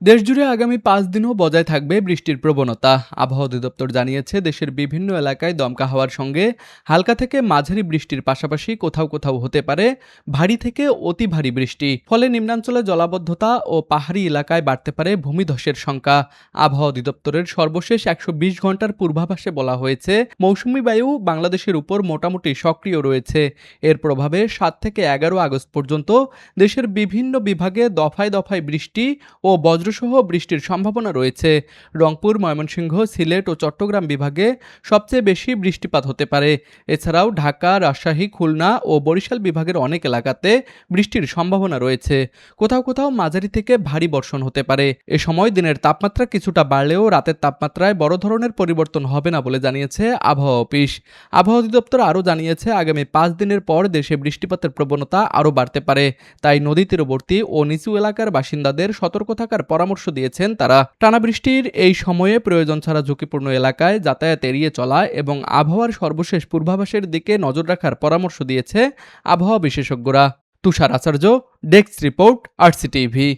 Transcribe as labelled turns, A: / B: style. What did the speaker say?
A: দেশজুড়ে আগামী ৫ দিনও বজায় থাকবে বৃষ্টির প্রবণতা। আবহাওয়া অধিদপ্তর জানিয়েছে, দেশের বিভিন্ন এলাকায় দমকা হাওয়ার সঙ্গে হালকা থেকে মাঝারি বৃষ্টির পাশাপাশি কোথাও কোথাও হতে পারে ভারী থেকে অতি ভারী বৃষ্টি। ফলে নিম্নাঞ্চলে জলাবদ্ধতা ও পাহাড়ি এলাকায় বাড়তে পারে ভূমিধসের সংখ্যা। আবহাওয়া অধিদপ্তরের সর্বশেষ ১২০ ঘন্টার পূর্বাভাসে বলা হয়েছে, মৌসুমি বায়ু বাংলাদেশের উপর মোটামুটি সক্রিয় রয়েছে। এর প্রভাবে ৭ থেকে ১১ আগস্ট পর্যন্ত দেশের বিভিন্ন বিভাগে দফায় দফায় বৃষ্টি ও বজ্রসহ বৃষ্টির সম্ভাবনা রয়েছে। রংপুর, ময়মনসিংহ, সিলেট ও চট্টগ্রাম বিভাগে সবচেয়ে বেশি বৃষ্টিপাত হতে পারে। এছাড়াও ঢাকা, রাজশাহী, খুলনা ও বরিশাল বিভাগের অনেক এলাকাতে বৃষ্টির সম্ভাবনা রয়েছে। কোথাও কোথাও মাঝারি থেকে ভারী বর্ষণ হতে পারে। এ সময় দিনের তাপমাত্রা কিছুটা বাড়লেও রাতের তাপমাত্রায় বড় ধরনের পরিবর্তন হবে না বলে জানিয়েছে আবহাওয়া অফিস। আবহাওয়া অধিদপ্তর আরও জানিয়েছে, আগামী ৫ দিনের পর দেশে বৃষ্টিপাতের প্রবণতা আরও বাড়তে পারে। তাই নদী তীরবর্তী ও নিচু এলাকার বাসিন্দাদের সতর্ক থাকার পরামর্শ দিয়েছেন তারা। টানা বৃষ্টির এই সময়ে প্রয়োজন ছাড়া ঝুঁকিপূর্ণ এলাকায় যাতায়াত এড়িয়ে চলা এবং আবহাওয়ার সর্বশেষ পূর্বাভাসের দিকে নজর রাখার পরামর্শ দিয়েছে আবহাওয়া বিশেষজ্ঞরা। তুষার আচার্য, ডেস্ক রিপোর্ট, আরসিটিভি।